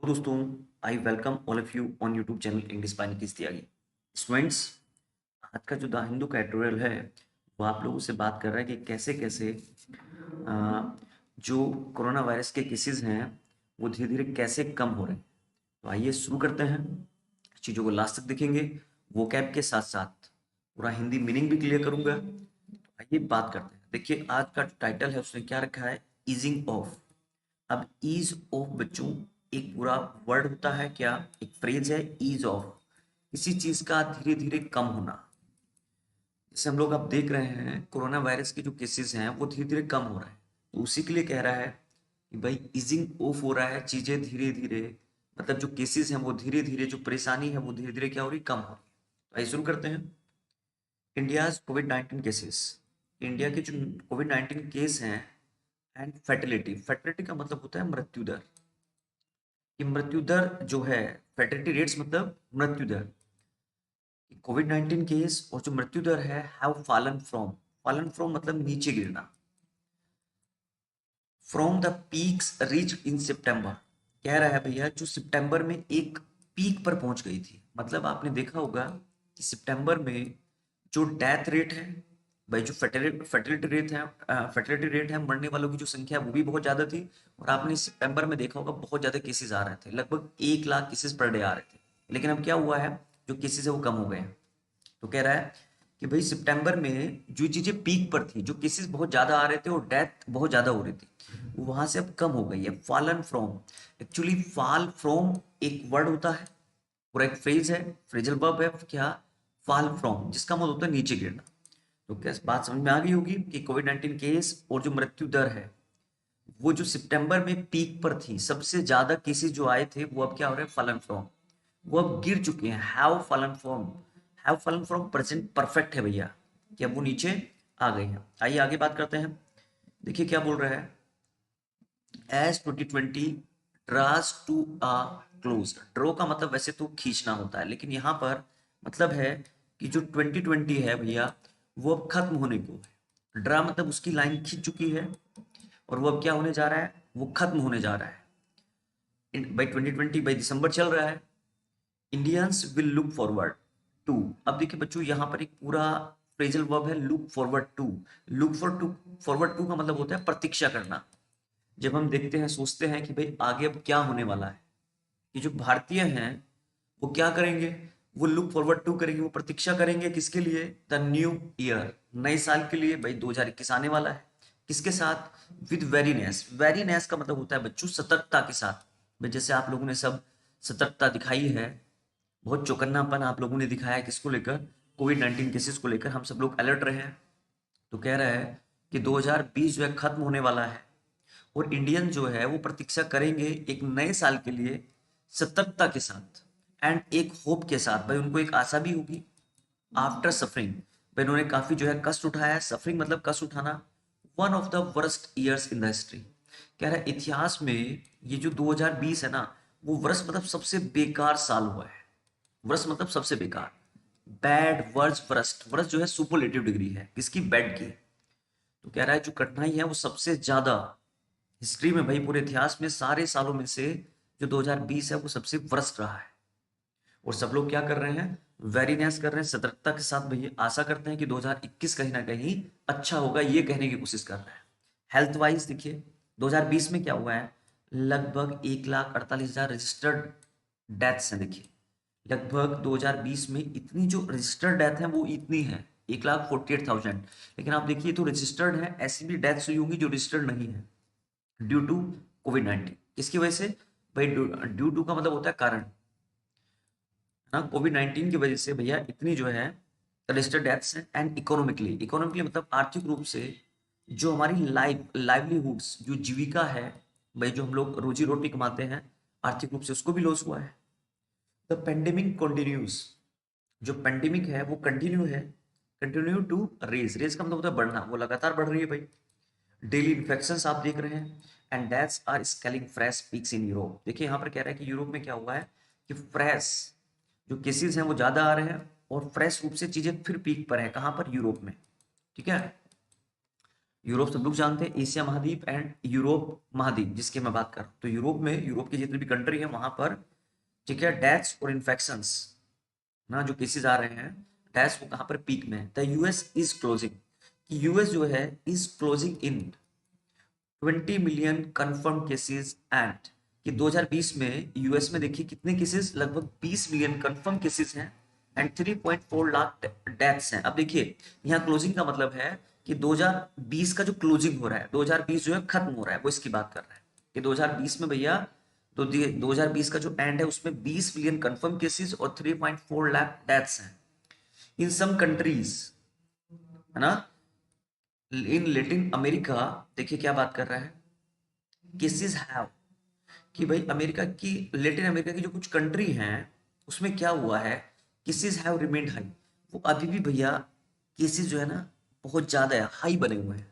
दोस्तों, I welcome all of you on YouTube channel English by Nitish Tyagi. Students, आज का जो द हिंदू का एडिटोरियल है वो आप लोगों से बात कर रहा है कि कैसे कैसे जो कोरोना वायरस के केसेस हैं वो धीरे धीरे कैसे कम हो रहे हैं। तो आइए शुरू करते हैं। चीज़ों को लास्ट तक देखेंगे, वो कैब के साथ साथ पूरा हिंदी मीनिंग भी क्लियर करूंगा। आइए बात करते हैं। देखिए, आज का जो टाइटल है उसने क्या रखा है, ईजिंग ऑफ। अब ईज ऑफ बच्चों एक पूरा वर्ड होता है, क्या एक फ्रेज है, ईज ऑफ, किसी चीज का धीरे धीरे कम होना। जैसे हम लोग अब देख रहे हैं कोरोना वायरस के जो केसेस हैं वो धीरे धीरे कम हो रहे हैं, तो उसी के लिए कह रहा है कि भाई ईजिंग ऑफ हो रहा है, चीजें धीरे धीरे, मतलब जो केसेस हैं वो धीरे धीरे, जो परेशानी है वो धीरे धीरे क्या हो रही, कम हो रही है। तो आइए शुरू करते हैं। इंडिया कोविड-19 केसेस, इंडिया के जो कोविड-19 केस हैं एंड फर्टिलिटी, फर्टिलिटी का मतलब होता है मृत्यु दर। कि मृत्यु दर जो है, फर्टिलिटी रेट्स मतलब मृत्यु दर, कोविड-19 केस और जो मृत्यु दर है हैव फॉलन फ्रॉम मतलब नीचे गिरना, from the peaks reach in सितंबर। कह रहा है भैया जो सितंबर में एक पीक पर पहुंच गई थी, मतलब आपने देखा होगा कि सितंबर में जो डेथ रेट है, भाई जो फर्टिलिटी रेट है, मरने वालों की जो संख्या है वो भी बहुत ज्यादा थी। और आपने सितंबर में देखा होगा बहुत ज्यादा केसेस आ रहे थे, लगभग 1 लाख केसेस पर डे आ रहे थे। लेकिन अब क्या हुआ है, जो केसेस है वो कम हो गए हैं। तो कह रहा है कि भाई सितंबर में जो चीजें पीक पर थी, जो केसेस बहुत ज्यादा आ रहे थे और डेथ बहुत ज्यादा हो रही थी, वो वहां से अब कम हो गई है। Fallen from, actually fall from एक वर्ड होता है, पूरा एक फ्रेज है, फ्रेजल वर्ब है क्या, फॉल फ्रॉम, जिसका मतलब होता है नीचे गिरना। तो क्या बात समझ में आ गई होगी कि कोविड-19 केस और जो मृत्यु दर है वो जो सितंबर में पीक पर थी, सबसे ज्यादा केसेस जो आए थे वो अब क्या हो रहे हैं, फलन फ्रॉम, वो अब गिर चुके हैं। हैव फलन फ्रॉम प्रेजेंट परफेक्ट है भैया, कि अब वो नीचे आ गए हैं। आइए आगे बात करते हैं। देखिए क्या बोल रहा है, as 2020 draws to a close. Draw का मतलब वैसे तो खींचना होता है, लेकिन यहाँ पर मतलब है कि जो 2020 है भैया वो अब खत्म होने को है। ड्रा मतलब उसकी लाइन खींच चुकी है और वो अब क्या होने जा रहा है, वो खत्म होने जा रहा है। बाई 2020, बाई दिसंबर चल रहा है। Indians will look forward to. अब देखिए बच्चों, यहाँ पर एक पूरा फ्रेजल वर्ब है, look forward to. Forward to का मतलब होता है प्रतीक्षा करना। जब हम देखते हैं, सोचते हैं कि भाई आगे अब क्या होने वाला है, कि जो भारतीय हैं वो क्या करेंगे, वो लुक फॉरवर्ड टू करेंगे, वो प्रतीक्षा करेंगे किसके लिए, द न्यू ईयर, नए साल के लिए। भाई 2021 आने वाला है, किसके साथ, विद वेरीनेस। वेरीनेस का मतलब होता है बच्चों सतर्कता के साथ। भाई जैसे आप लोगों ने सब सतर्कता दिखाई है, बहुत चौकन्नापन आप लोगों ने दिखाया है, किसको लेकर, कोविड-19 केसेस को लेकर हम सब लोग अलर्ट रहे हैं। तो कह रहा है कि 2020 जो है खत्म होने वाला है और इंडियन जो है वो प्रतीक्षा करेंगे एक नए साल के लिए सतर्कता के साथ एंड एक होप के साथ। भाई उनको एक आशा भी होगी आफ्टर सफरिंग। भाई उन्होंने काफी जो है कष्ट उठाया है, सफरिंग मतलब कष्ट उठाना। One of the worst years in the history, कह रहा है इतिहास में ये जो 2020 है ना, वो वर्ष मतलब सबसे बेकार साल हुआ है। वर्ष मतलब सबसे बेकार, बैड वर्स वर्स्ट, वर्ष जो है सुपरलेटिव डिग्री है किसकी, बैड की। तो कह रहा है जो कठिनाई है वो सबसे ज्यादा हिस्ट्री में, भाई पूरे इतिहास में सारे सालों में से जो 2020 है वो सबसे वर्स्ट रहा है। और सब लोग क्या कर रहे हैं, वेरीनेस कर रहे हैं, सतर्कता के साथ भैया आशा करते हैं कि 2021 कहीं ना कहीं अच्छा होगा, ये कहने की कोशिश कर रहे हैं। हेल्थ वाइज देखिए 2020 में क्या हुआ है, लगभग 1,48,000 रजिस्टर्ड डेथ्स हैं। देखिए लगभग 2020 में इतनी जो रजिस्टर्ड डेथ है वो इतनी है, 1,48,000। लेकिन आप देखिए तो रजिस्टर्ड है, ऐसी भी डेथ्स हुई होंगी जो रजिस्टर्ड नहीं है ड्यू टू कोविड-19। किसकी वजह से, भाई ड्यू टू का मतलब होता है कारण, ना कोविड-19 की वजह से भैया इतनी जो है रजिस्टर्ड डेथ्स हैं। एंड इकोनॉमिकली, इकोनॉमिकली मतलब आर्थिक रूप से जो हमारी लाइवलीहुड्स, जो जीविका है, भाई जो हम लोग रोजी रोटी कमाते हैं, आर्थिक रूप से उसको भी लॉस हुआ है। द पेंडेमिक कंटिन्यूज, जो पेंडेमिक है वो कंटिन्यू है, कंटिन्यू टू रेज का मतलब होता है बढ़ना, वो लगातार बढ़ रही है भाई। डेली इन्फेक्शंस आप देख रहे हैं and deaths are scaling fresh peaks in Europe. देखिए यहाँ पर कह रहा है कि यूरोप में क्या हुआ है कि फ्रेश जो केसेस हैं वो ज्यादा आ रहे हैं और फ्रेश रूप से चीजें फिर पीक पर है, कहां पर, यूरोप में। ठीक है, यूरोप सब लोग जानते हैं, एशिया महाद्वीप एंड यूरोप महाद्वीप जिसकी मैं बात कर रहा हूँ। तो यूरोप में, यूरोप की जितनी भी कंट्री है वहां पर, ठीक है, डेथ्स और इन्फेक्शंस ना जो केसेस आ रहे हैं, डेथ्स वो कहाँ पर पीक में है। The US is closing, US जो है is closing in 20 million confirm cases and, कि 2020 में यूएस में देखिए कितने केसेस, लगभग 20 मिलियन कंफर्म केसेस हैं एंड 3.4 लाख डेथ्स हैं। अब देखिए यहाँ क्लोजिंग का मतलब है कि 2020 का जो क्लोजिंग हो रहा है, 2020 जो है खत्म हो रहा है, वो इसकी बात कर रहा है कि 2020 में भैया, तो 2020 का जो एंड है उसमें 20 मिलियन कंफर्म केसेस और 3.4 लाख डेथ्स हैं इन सम कंट्रीज, है ना। इन लेटिन अमेरिका, देखिए क्या बात कर रहा है, केसेस हैव, कि भाई अमेरिका की, लेटिन अमेरिका की जो कुछ कंट्री हैं उसमें क्या हुआ है, केसेस हैव रिमेन्ड हाई, वो अभी भी भैया केसेस जो है ना बहुत ज्यादा है, हाई बने हुए हैं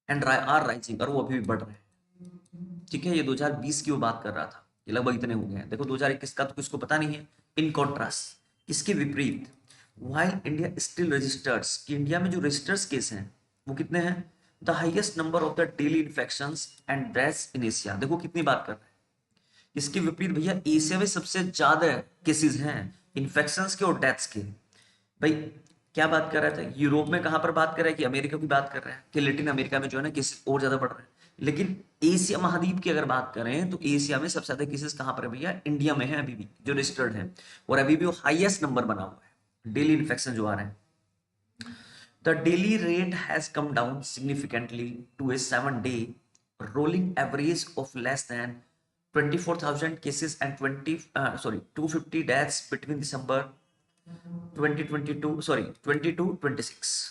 एंड आर राइजिंग, और वो अभी भी बढ़ रहे हैं। ठीक है, ये 2020 की वो बात कर रहा था, ये लगभग इतने हो गए हैं। देखो 2021 का तो किसको पता नहीं है। इन कॉन्ट्रास्ट, इसके विपरीत, व्हाइल इंडिया स्टिल रजिस्टर्स, कि इंडिया में जो रजिस्टर्स केस हैं वो कितने हैं, the highest number of the daily infections and deaths in Asia, देखो कितनी बात कर रहे हैं। इसके विपरीत भैया एशिया में सबसे ज्यादा केसेस हैं इन्फेक्शंस के और डेथ्स के। भाई क्या बात कर रहा था, यूरोप में कहां पर बात कर रहा है, कि अमेरिका की बात कर रहा है, कि लेटिन अमेरिका में जो है ना केसेस और ज्यादा बढ़ रहे हैं। लेकिन एशिया महाद्वीप की अगर बात करें तो एशिया में सबसे ज्यादा केसेस कहां पर है भैया, इंडिया में है अभी भी जो रजिस्टर्ड है, और अभी भी वो हाईएस्ट नंबर बना हुआ है डेली इन्फेक्शन जो आ रहे हैं। The daily rate has come down significantly to a 7-day rolling average of less than 24,000 cases and 250 deaths between December 2022, 22-26।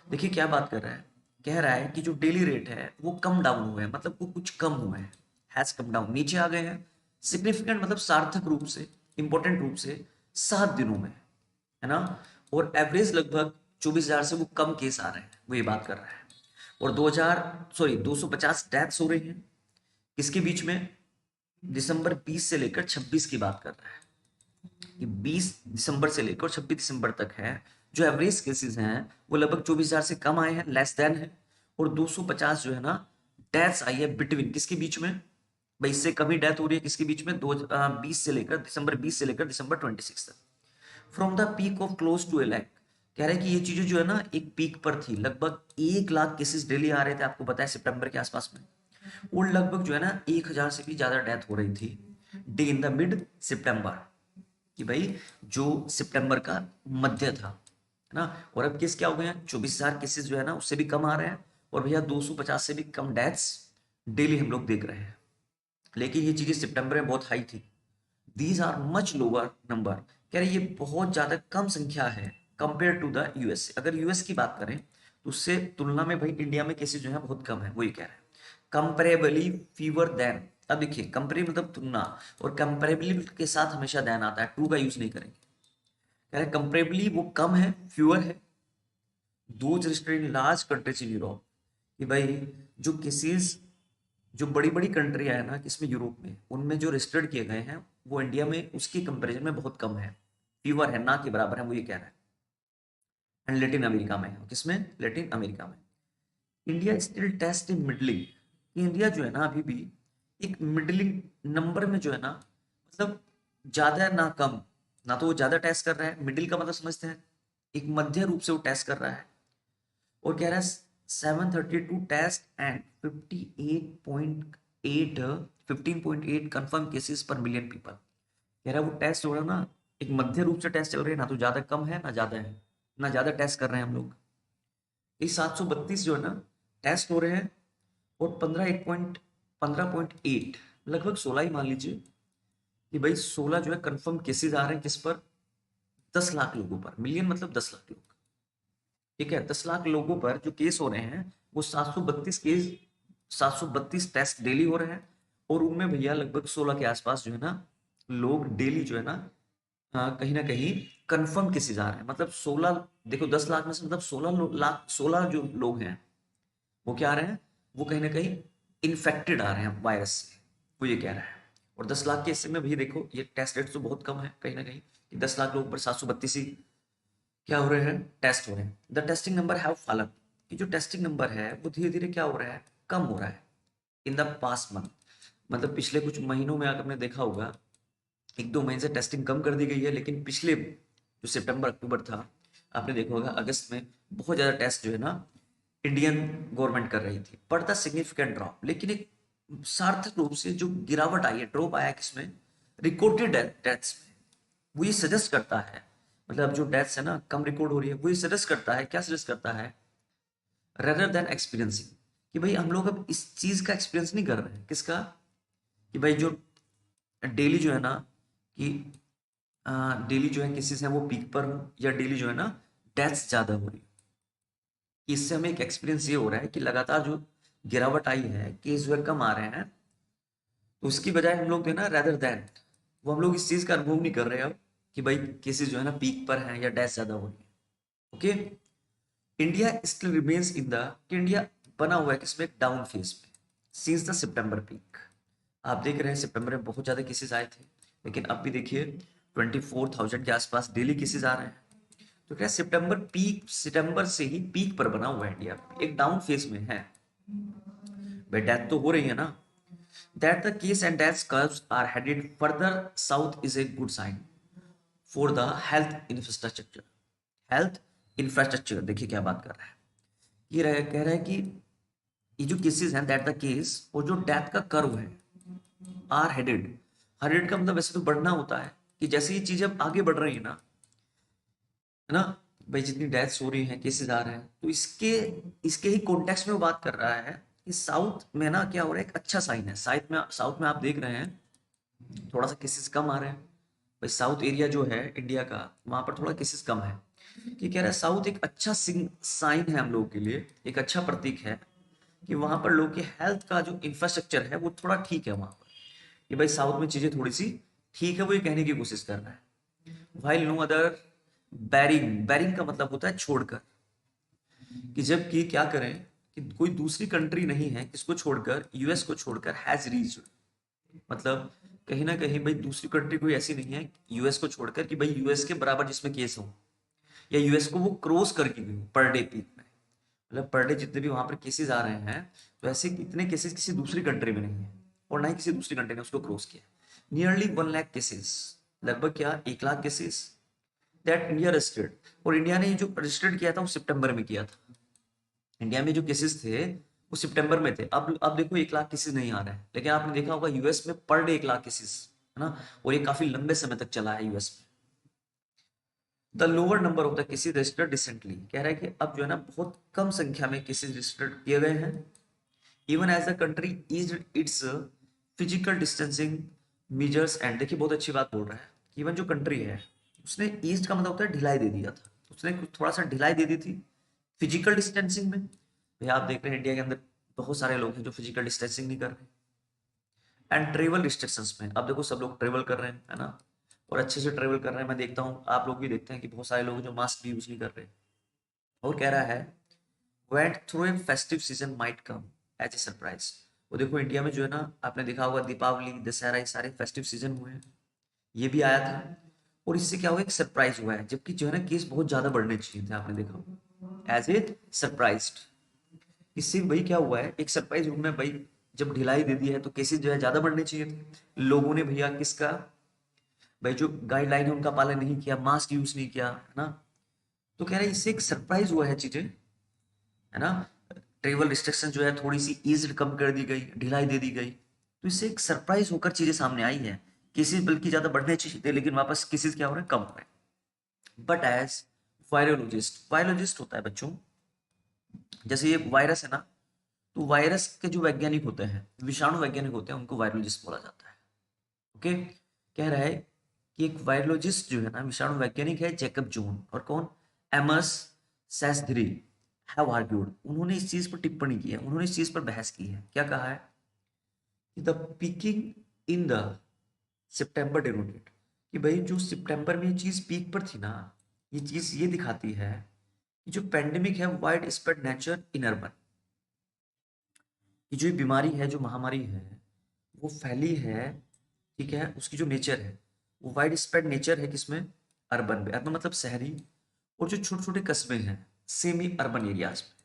देखिए क्या बात कर रहा है, कह रहा है कि जो डेली रेट है वो कम डाउन हुए हैं, मतलब वो कुछ कम हुए हैं, हैज कम डाउन, नीचे आ गए हैं। सिग्निफिकेंट मतलब सार्थक रूप से, इंपॉर्टेंट रूप से 7 दिनों में, है ना। और एवरेज लगभग 24,000 से वो कम केस आ रहे हैं, वो ये बात कर रहा है। और 250 डेथ्स हो रही हैं, किसके बीच में, दिसंबर 20 से लेकर 26 की बात कर रहा है, कि 20 दिसंबर से लेकर 26 दिसंबर तक है, जो एवरेज केसेस हैं वो लगभग 24,000 से कम आए हैं, लेस देन है। और 250 जो है ना डेथ्स आई है बिटवीन, किसके बीच में, भाई इससे कम ही डेथ हो रही है किसके बीच में, 20 से लेकर दिसंबर 26 तक। From the peak of close to a lakh, कह रहे हैं कि ये चीजें जो है ना एक पीक पर थी, लगभग 1 लाख केसेस डेली आ रहे थे, आपको पता है सितंबर के आसपास में, और लगभग जो है ना 1,000 से भी ज्यादा डेथ हो रही थी डे इन द मिड सितंबर, कि भाई जो सितंबर का मध्य था, है ना। और अब केस क्या हो गए हैं, 24,000 केसेस जो है ना उससे भी कम आ रहे हैं, और भैया 250 से भी कम डेथ्स डेली हम लोग देख रहे हैं। लेकिन ये चीजें सितंबर में बहुत हाई थी, these are much lower number, कह रहे ये बहुत ज्यादा कम संख्या है कंपेयर टू द यूएस। अगर यूएस की बात करें तो उससे तुलना में भाई इंडिया में केसेस जो है बहुत कम है, वो ये कह रहे हैं। कंपेरेबली फीवर देन, अब देखिए कंपेरे मतलब तुलना, और कंपेरेबली के साथ हमेशा देन आता है, टू का यूज नहीं करेंगे। कह रहे कंपेरेबली वो कम है, फ्यूअर है, दो registered in large countries in Europe, कि भाई जो केसेस, जो बड़ी बड़ी कंट्रियां है ना इसमें यूरोप में, उनमें जो रजिस्टर्ड किए गए हैं वो इंडिया में उसकी कंपैरिजन में बहुत कम है, फीवर है ना के बराबर है, वो ये कह रहा है। एंड लेटिन अमेरिका में, किसमें, लेटिन अमेरिका में, इंडिया स्टिल टेस्ट इन मिडलिंग, इंडिया जो है ना अभी भी एक मिडलिंग नंबर में जो है ना, मतलब ज्यादा ना कम, ना तो वो ज्यादा टेस्ट कर रहा है, मिडिल का मतलब समझते हैं, एक मध्य रूप से वो टेस्ट कर रहा है। और कह रहा है 732 टेस्ट एंड 15.8 कंफर्म केसेस पर मिलियन पीपल, कह रहा है वो टेस्ट हो रहा है ना एक मध्य रूप से टेस्ट चल रहे हैं, ना तो ज्यादा कम है ना ज्यादा है, ना ज्यादा टेस्ट कर रहे हैं हम लोग। ये 732 जो है ना टेस्ट हो रहे हैं, और 15.8 लगभग 16 ही मान लीजिए, कि भाई 16 जो है कंफर्म केसेस आ रहे हैं किस पर, 10 लाख लोगों पर, मिलियन मतलब 10 लाख लोग, ठीक है। 10 लाख लोगों पर जो केस हो रहे हैं वो 732 टेस्ट डेली हो रहे हैं, और उनमें भैया लगभग 16 के आसपास जो है ना लोग डेली जो है ना कहीं ना कहीं कंफर्म केसेस आ रहे हैं, मतलब 16, देखो 10 लाख में से मतलब 16 लाख, 16 जो लोग हैं वो क्या आ रहे हैं, वो कहीं ना कहीं इन्फेक्टेड आ रहे हैं वायरस से, वो ये कह रहा है। और 10 लाख के हिस्से में भी देखो ये टेस्ट रेट तो बहुत कम है कहीं ना कहीं, कि 10 लाख लोग पर 732 ही क्या हो रहे हैं, टेस्ट हो रहे हैं। The testing number have fallen, कि जो टेस्टिंग नंबर है वो धीरे धीरे क्या हो रहा है, कम हो रहा है इन द पास्ट मंथ। मतलब पिछले कुछ महीनों में आपने देखा होगा 1-2 महीने से टेस्टिंग कम कर दी गई है, लेकिन पिछले जो सितंबर अक्टूबर था, आपने देखा होगा अगस्त में बहुत ज़्यादा टेस्ट जो है ना इंडियन गवर्नमेंट कर रही थी, बट द सिग्निफिकेंट ड्रॉप। लेकिन एक सार्थक रूप से जो गिरावट आई है, ड्रॉप आया किसमें, रिकॉर्डेड डेथ्स में। वो ये सजेस्ट करता है, मतलब जो डेथ्स है ना कम रिकॉर्ड हो रही है, वो ये सजेस्ट करता है, क्या सजेस्ट करता है, रेदर देन एक्सपीरियंसिंग, कि भाई हम लोग अब इस चीज का एक्सपीरियंस नहीं कर रहे हैं, किसका, कि भाई जो डेली जो है ना, कि डेली जो है केसेस है वो पीक पर हो, या डेली जो है ना डेथ्स ज्यादा हो रही है। इससे हमें एक एक्सपीरियंस ये हो रहा है कि लगातार जो गिरावट आई है, केस जो है कम आ रहे हैं, तो उसकी बजाय हम लोग जो है ना रेदर देन, वो हम लोग इस चीज का अनुभव नहीं कर रहे अब कि भाई केसेस जो है ना पीक पर हैं या डेथ ज्यादा हो रही है। Okay, India still remains in the, कि इंडिया बना हुआ है किसमें, एक डाउन फेज में सिंस द सितंबर पीक। आप देख रहे हैं सितंबर में बहुत ज्यादा केसेस आए थे, लेकिन अब भी देखिए 24,000 के आसपास डेली केसेस आ रहे हैं। तो क्या सितंबर पीक, सितंबर से ही पीक पर बना हुआ है इंडिया, एक डाउन फेज में है। भाई डेथ तो हो रही है ना, that the case and death curves are headed further south is a good sign for the health infrastructure. Health infrastructure देखिए क्या बात कर रहा है, कह रहा है कि ये जो केसेस हैं, दैट द केस, और जो डेथ का कर्व है, आर हेडेड। हेडेड का मतलब वैसे तो बढ़ना होता है, कि जैसे ये चीजें अब आगे बढ़ रही है ना, है ना, भाई जितनी डेथ्स हो रही हैं, केसेस आ रहे हैं, तो इसके इसके ही कॉन्टेक्स्ट में वो बात कर रहा है कि साउथ में ना क्या हो रहा है, एक अच्छा साइन है। साउथ में आप देख रहे हैं थोड़ा सा केसेस कम आ रहे हैं। भाई साउथ एरिया जो है इंडिया का, वहां पर थोड़ा केसेस कम है, कि कह रहा है साउथ एक अच्छा साइन है हम लोगों के लिए, एक अच्छा प्रतीक है कि वहां पर लोगों की हेल्थ का जो इंफ्रास्ट्रक्चर है वो थोड़ा ठीक है वहां पर, कि भाई साउथ में चीजें थोड़ी सी ठीक है, वो ये कहने की कोशिश कर रहा है। While no other barring, barring का मतलब होता है छोड़कर, कि जबकि क्या करें, कि कोई दूसरी कंट्री नहीं है किसको छोड़कर, यूएस को छोड़कर हैज रीच्ड, मतलब कहीं ना कहीं भाई दूसरी कंट्री कोई ऐसी नहीं है यूएस को छोड़कर कि भाई यूएस के बराबर जिसमें केस हो, या यूएस को वो क्रॉस करके भी हो पर डे पीक में। मतलब पर डे जितने भी वहां पर केसेस आ रहे हैं, तो ऐसे इतने केसेस किसी दूसरी कंट्री में नहीं है, और ना ही किसी दूसरी कंट्री ने उसको क्रॉस किया। नियरली 1 लाख केसेस, लगभग क्या 1 lakh cases that India registered. और इंडिया ने जो रजिस्टर्ड किया था वो सितंबर में किया था। इंडिया में जो केसेस थे वो सितंबर में थे। अब देखो 1 लाख केसेस नहीं आ रहे हैं, लेकिन आपने देखा होगा यूएस में पर डे 1 लाख केसेस, है ना, और ये काफी लंबे समय तक चला है यूएस में। The lower number of the cases registered recently, कह रहा है कि अब जो है ना बहुत कम संख्या में केसेस रजिस्टर्ड किए गए हैं। Even as the country eases its physical distancing measures and, देखिए बहुत अच्छी बात बोल रहा है, इवन जो कंट्री है उसने ईस्ट का मतलब होता है ढिलाई दे दिया था, उसने कुछ थोड़ा सा ढिलाई दे दी थी फिजिकल डिस्टेंसिंग में। भैया आप देख रहे हैं इंडिया के अंदर बहुत सारे लोग हैं जो फिजिकल डिस्टेंसिंग नहीं कर रहे। एंड ट्रेवल रिस्ट्रिक्शंस में, अब देखो सब लोग ट्रेवल कर रहे हैं, है ना, और अच्छे से ट्रेवल कर रहे हैं। मैं देखता हूँ, आप लोग भी देखते हैं कि बहुत सारे लोग हैं जो मास्क भी यूज नहीं कर रहे। और कह रहा है went through a festive season might come as a surprise. वो देखो इंडिया में जो है ना, आपने देखा होगा दीपावली, दशहरा, ये सारे फेस्टिव सीजन हुए हैं, ये भी आया था, और इससे क्या हुआ, एक सरप्राइज हुआ है, जबकि जो है ना केस बहुत ज्यादा बढ़ने चाहिए थे, आपने देखा होगा एज ए सरप्राइज्ड। इससे भाई क्या हुआ है, एक सरप्राइज रूम में भाई जब ढिलाई दे दी है तो केसेस जो है ज्यादा बढ़ने चाहिए थे। लोगों ने भैया किसका, भाई जो गाइडलाइन है उनका पालन नहीं किया, मास्क यूज नहीं किया, है ना। तो कह रहे हैं इससे एक सरप्राइज हुआ है चीजें, है ना। ट्रेवल रिस्ट्रिक्शन जो है थोड़ी सी ईज कम कर दी गई, ढिलाई दे दी गई, तो इससे एक सरप्राइज होकर चीजें सामने आई है। केसेस बल्कि ज्यादा बढ़ने चाहिए थे, लेकिन वापस केसेस क्या हो रहे हैं, कम हो रहे हैं। बट एज वायरोलॉजिस्ट, वायरोलॉजिस्ट होता है बच्चों, जैसे ये वायरस है ना, तो वायरस के जो वैज्ञानिक होते हैं, विषाणु वैज्ञानिक होते हैं, उनको वायरोलॉजिस्ट बोला जाता है। ओके, कह रहा है कि एक वायरोलॉजिस्ट जो है ना, विषाणु वैज्ञानिक है जैकब जून, और कौन, एमस सेसध्री हैव आर्ग्यूड, उन्होंने इस चीज पर टिप्पणी की है, उन्होंने इस चीज पर बहस की है। क्या कहा है कि the peeking in the September denoted, कि भाई जो सितंबर में ये चीज पीक पर थी ना, ये चीज ये दिखाती है कि जो पेंडेमिक है wide spread nature in urban, कि जो ये बीमारी है, जो महामारी है, वो फैली है, ठीक है, उसकी जो नेचर है वो वाइड स्प्रेड नेचर है किसमें, अर्बन में। अर्बन मतलब शहरी, और जो छोटे छोटे कस्बे हैं सेमी अर्बन एरियाज में,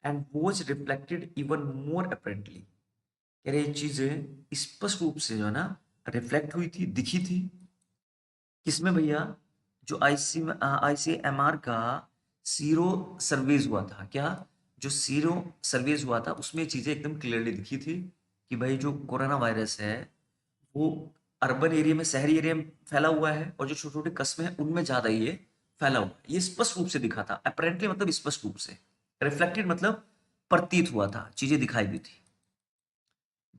and was reflected even more apparently. कह रहे ये चीजें स्पष्ट रूप से जो है ना रिफ्लेक्ट हुई थी, दिखी थी किसमें भैया, जो आईसीएमआर का सीरो सर्वेज हुआ था, क्या जो सीरो सर्वेज हुआ था उसमें चीजें एकदम क्लियरली दिखी थी कि भाई जो कोरोना वायरस है वो अर्बन एरिया में, शहरी एरिया में फैला हुआ है, और जो छोटे छोटे कस्बे हैं उनमें ज्यादा ये फैला हुआ है। ये स्पष्ट रूप से दिखा था, अपेरेंटली मतलब स्पष्ट रूप से, रिफ्लेक्टेड मतलब प्रतीत हुआ था, चीजें दिखाई दी थी।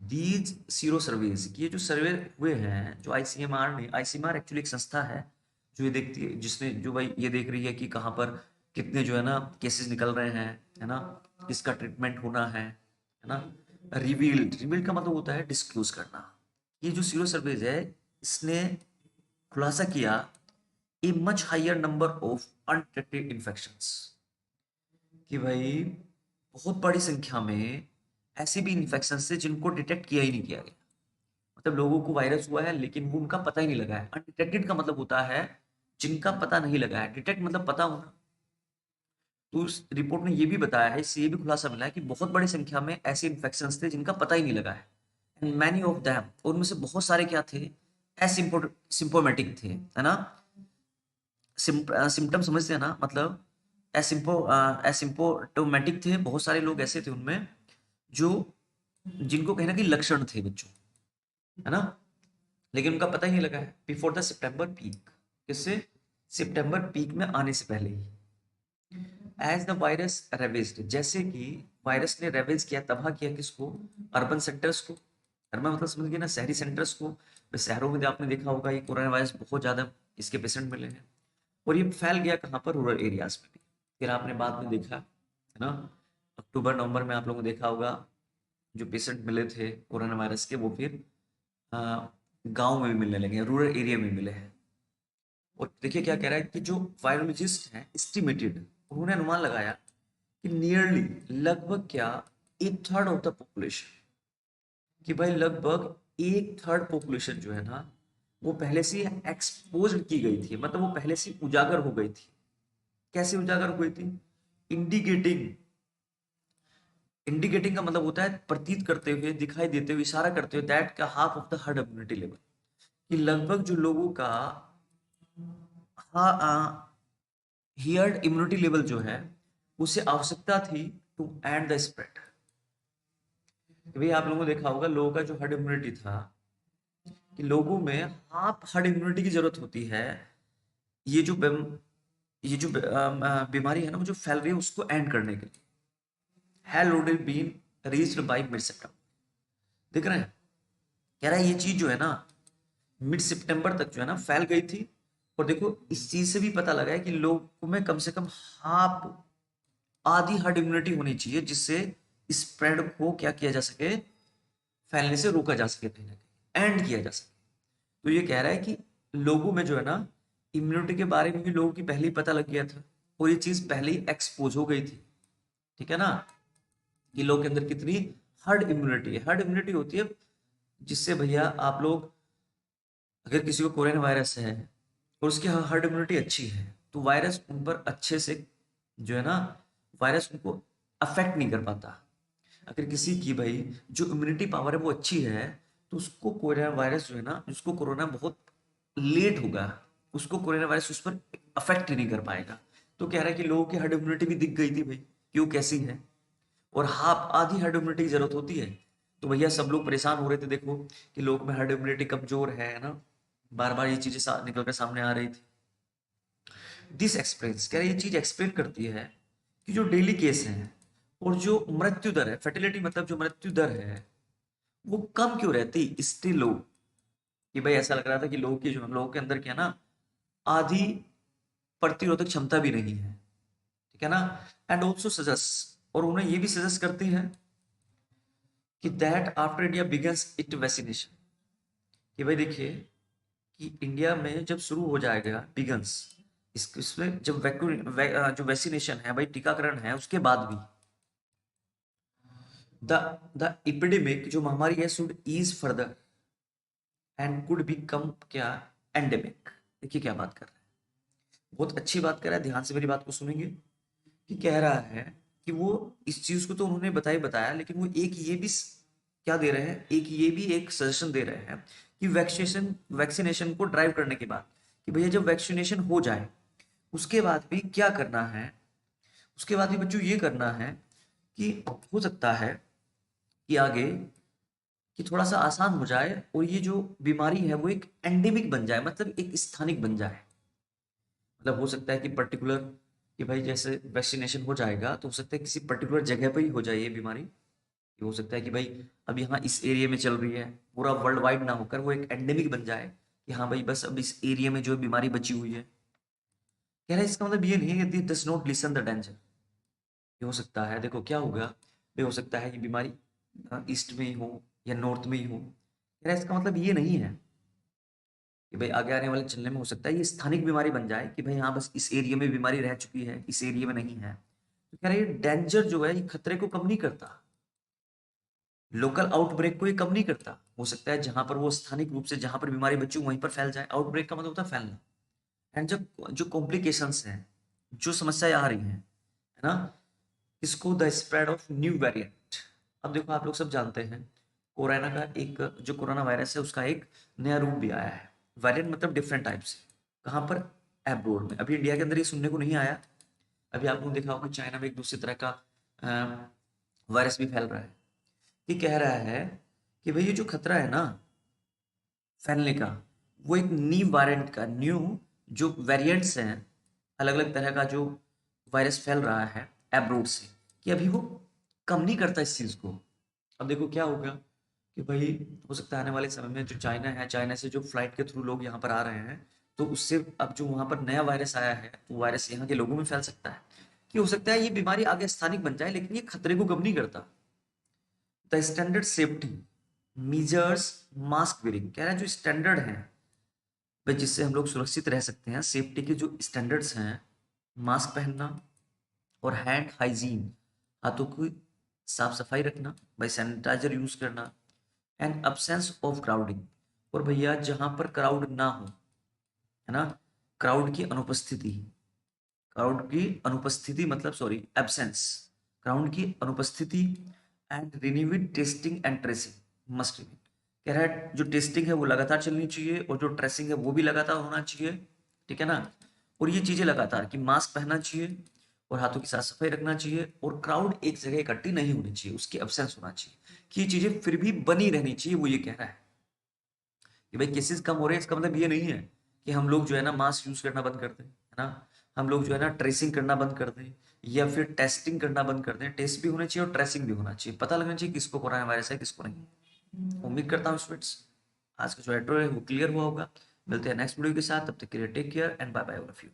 दीज सीरो सर्वेज, ये जो सर्वे हुए हैं जो आईसीएमआर ने, आईसीएमआर एक्चुअली एक संस्था है जो ये देखती है, जिसने जो भाई ये देख रही है कि कहाँ पर कितने जो है ना केसेस निकल रहे हैं, है ना, किसका ट्रीटमेंट होना है ना। रिवील्ड का मतलब होता है डिस्क्लोज करना। ये जो सीरो सर्वेज है इसने खुलासा किया a much higher number of undetected infections, कि भाई बहुत बड़ी संख्या में ऐसे भी इन्फेक्शन थे जिनको डिटेक्ट किया ही नहीं किया गया, मतलब लोगों को वायरस हुआ है लेकिन वो उनका पता ही नहीं लगा है। अनडिटेक्टेड का मतलब होता है जिनका पता नहीं लगा है, डिटेक्ट मतलब पता होना। तो उस रिपोर्ट ने ये भी बताया है, इससे ये भी खुलासा मिला है कि बहुत बड़ी संख्या में ऐसे इन्फेक्शन थे जिनका पता ही नहीं लगा है। एंड मैनी ऑफ दैम, और उनमें से बहुत सारे क्या थे, एसिम्पोमेटिक थे, है ना। सिम्टम समझते हैं ना, मतलब एसिम्पोटोमेटिक थे, बहुत सारे लोग ऐसे थे उनमें जो, जिनको कहीं ना कहीं लक्षण थे बच्चों, है ना, लेकिन उनका पता ही नहीं लगा है बिफोर द सितंबर पीक। किससे, सितंबर पीक में आने से पहले ही। एज द वायरस रेवेज्ड, जैसे कि वायरस ने रेवेज किया, तबाह किया किसको, अर्बन सेंटर्स को। अर्बन मतलब समझ गए ना, शहरी सेंटर्स को। शहरों में आपने देखा होगा ये कोरोना वायरस बहुत ज्यादा इसके पेशेंट मिले हैं, और ये फैल गया कहाँ पर, रूरल एरियाज में भी। फिर आपने बाद में देखा, है ना, अक्टूबर नवंबर में आप लोगों ने देखा होगा जो पेशेंट मिले थे कोरोना वायरस के, वो फिर गांव में भी मिलने लगे हैं, रूरल एरिया में मिले हैं। और देखिए क्या कह रहा है कि जो वायरोलॉजिस्ट हैं एस्टिमेटेड, उन्होंने अनुमान लगाया कि नियरली, लगभग क्या, एक थर्ड ऑफ द पॉपुलेशन, कि भाई लगभग एक थर्ड पॉपुलेशन जो है ना वो पहले से एक्सपोज की गई थी, मतलब वो पहले से उजागर हो गई थी। कैसे उजागर हो गई थी, इंडिकेटिंग, इंडिकेटिंग का मतलब होता है प्रतीत करते हुए, दिखाई देते हुए, इशारा करते हुए, दैट का half of the herd immunity level, कि लगभग जो लोगों का हियर्ड इम्यूनिटी लेवल जो है उसे आवश्यकता थी टू एंड द स्प्रेड। भाई आप लोगों ने देखा होगा लोगों का जो हर्ड इम्यूनिटी था, कि लोगों में हाफ हर्ड इम्यूनिटी की जरूरत होती है, ये जो ये जो बीमारी है ना वो जो फैल रही है उसको एंड करने के लिए। Had already been reached by mid सितंबर। देख रहे हैं, कह रहा है ये चीज जो है ना मिड सितंबर तक जो है ना फैल गई थी। और देखो इस चीज से भी पता लगा है कि लोगों में कम से कम हाफ, आधी हर्ड इम्यूनिटी होनी चाहिए, जिससे स्प्रेड को क्या किया जा सके, फैलने से रोका जा सके, कहीं ना कहीं एंड किया जा सके। तो ये कह रहा है कि लोगों में जो है ना इम्यूनिटी के बारे में भी लोगों की पहले ही पता लग गया था, और ये चीज पहले ही एक्सपोज हो गई थी, ठीक है ना, कि लोग के अंदर कितनी हर्ड इम्यूनिटी है। हर्ड इम्यूनिटी होती है जिससे भैया आप लोग, अगर किसी को कोरोना वायरस है और उसकी हर्ड इम्यूनिटी अच्छी है तो वायरस उन पर अच्छे से जो है ना, वायरस उनको अफेक्ट नहीं कर पाता। अगर किसी की भाई जो इम्यूनिटी पावर है वो अच्छी है तो उसको कोरोना वायरस जो है ना, उसको कोरोना बहुत लेट होगा, उसको कोरोना वायरस उस पर अफेक्ट ही नहीं कर पाएगा। तो कह रहा है कि लोगों की हर्ड इम्यूनिटी भी दिख गई थी भाई कि वो कैसी है, और हाफ, आधी हर्ड इम्यूनिटी की जरूरत होती है। तो भैया सब लोग परेशान हो रहे थे, देखो कि लोग में हर्ड इम्यूनिटी कमजोर है ना, बार बार ये चीजें निकल कर सामने आ रही थी। दिस एक्सप्लेन्स, कह रहे ये चीज एक्सप्लेन करती है कि जो डेली केस हैं और जो मृत्यु दर है, फर्टिलिटी मतलब जो मृत्यु दर है वो कम क्यों रहती स्टिल लो। कि भाई ऐसा लग रहा था कि लोगों की, जो लोगों के अंदर क्या ना, आधी प्रतिरोधक क्षमता भी नहीं है, ठीक है ना। एंड ऑल्सो सजेस्ट, और उन्हें ये भी सजेस्ट करती है कि that after India begins it vaccination, कि भाई देखिए कि इंडिया में जब शुरू हो जाएगा बिगन्स, इसमें जब जो वैक्सीनेशन है भाई, टीकाकरण है, उसके बाद भी द द एपिडेमिक, जो महामारी है, should ease further and could become क्या, एंडेमिक। देखिए क्या बात कर रहा है, बहुत अच्छी बात कर रहा है, ध्यान से मेरी बात को सुनेंगे। कि कह रहा है कि वो इस चीज को तो उन्होंने बताया, लेकिन वो एक ये भी क्या दे रहे हैं, एक ये भी एक सजेशन दे रहे हैं कि वैक्सीनेशन को ड्राइव करने के बाद, कि भैया जब वैक्सीनेशन हो जाए उसके बाद भी क्या करना है, उसके बाद भी बच्चों ये करना है कि हो सकता है कि आगे कि थोड़ा सा आसान हो जाए और ये जो बीमारी है वो एक एंडेमिक बन जाए, मतलब एक स्थानिक बन जाए। मतलब हो सकता है कि पर्टिकुलर, कि भाई जैसे वैक्सीनेशन हो जाएगा तो हो सकता है किसी पर्टिकुलर जगह पर ही हो जाए ये बीमारी। ये हो सकता है कि भाई अब यहाँ इस एरिया में चल रही है, पूरा वर्ल्ड वाइड ना होकर वो एक एंडेमिक बन जाए कि हाँ भाई बस अब इस एरिया में जो बीमारी बची हुई है। कह रहा है इसका मतलब ये नहीं है कि does not listen the danger. ये हो सकता है, देखो क्या होगा, ये हो सकता है कि बीमारी ईस्ट में ही हो या नॉर्थ में ही हो। कह रहा है इसका मतलब ये नहीं है कि भाई आगे आने वाले चलने में हो सकता है ये स्थानिक बीमारी बन जाए कि भाई हाँ बस इस एरिया में बीमारी रह चुकी है, इस एरिया में नहीं है। तो कह रहे हैं डेंजर जो है ये खतरे को कम नहीं करता, लोकल आउटब्रेक को ये कम नहीं करता। हो सकता है जहां पर वो स्थानिक रूप से जहां पर बीमारी बची वहीं पर फैल जाए। आउटब्रेक का मतलब होता है फैलना। एंड जब जो कॉम्प्लिकेशंस हैं, जो समस्याएं आ रही हैं, है ना, इसको the spread of new variant. अब देखो आप लोग सब जानते हैं कोरोना का एक जो कोरोना वायरस है उसका एक नया रूप भी आया है। वेरिएंट मतलब डिफरेंट टाइप्स। कहाँ पर? एब्रोड में। अभी इंडिया के अंदर ये सुनने को नहीं आया। अभी आपने देखा होगा चाइना में एक दूसरी तरह का वायरस भी फैल रहा है। ये कह रहा है कि भाई ये जो खतरा है ना फैलने का, वो एक न्यू वेरिएंट का, न्यू जो वेरिएंट्स हैं, अलग अलग तरह का जो वायरस फैल रहा है एब्रोड से, कि अभी वो कम नहीं करता इस चीज को। अब देखो क्या होगा कि भाई हो सकता है आने वाले समय में जो चाइना है, चाइना से जो फ्लाइट के थ्रू लोग यहाँ पर आ रहे हैं, तो उससे अब जो वहां पर नया वायरस आया है वो वायरस यहाँ के लोगों में फैल सकता है। कि हो सकता है ये बीमारी आगे स्थानिक बन जाए लेकिन ये खतरे को कम नहीं करता। The standard safety measures mask wearing. कह रहा है जो स्टैंडर्ड है भाई जिससे हम लोग सुरक्षित रह सकते हैं, सेफ्टी के जो स्टैंडर्ड्स हैं, मास्क पहनना और हैंड हाइजीन, हाथों की साफ सफाई रखना, भाई सैनिटाइजर यूज करना, एंड अब्सेंस ऑफ क्राउडिंग। और भैया जहां पर क्राउड ना हो, है ना, क्राउड की अनुपस्थिति, क्राउड की अनुपस्थिति मतलब सॉरी एब्सेंस, क्राउड की अनुपस्थिति, and renewed testing and tracing must remain. कह रहा है जो टेस्टिंग है वो लगातार चलनी चाहिए और जो ट्रेसिंग है वो भी लगातार होना चाहिए। ठीक है ना। और ये चीजें लगातार, कि मास्क पहनना चाहिए और हाथों की साफ सफाई रखना चाहिए और क्राउड एक जगह इकट्ठी नहीं होनी चाहिए, उसकी एब्सेंस होना चाहिए, कि ये चीजें फिर भी बनी रहनी चाहिए। वो ये कह रहा है कि भाई केसेस कम हो रहे हैं, इसका मतलब ये नहीं है कि हम लोग जो है ना मास्क यूज करना बंद कर दें, है ना, हम लोग जो है ना ट्रेसिंग करना बंद कर दें या फिर टेस्टिंग करना बंद कर दें। टेस्ट भी होना चाहिए और ट्रेसिंग भी होना चाहिए, पता लगना चाहिए किसको कोरोना वायरस है किसको नहीं। उम्मीद करता हूँ स्टूडेंट्स आज का जो एड्रो है वो क्लियर हुआ होगा। मिलते हैं नेक्स्ट वीडियो के साथ, तब तक के लिए take care and bye bye all of you.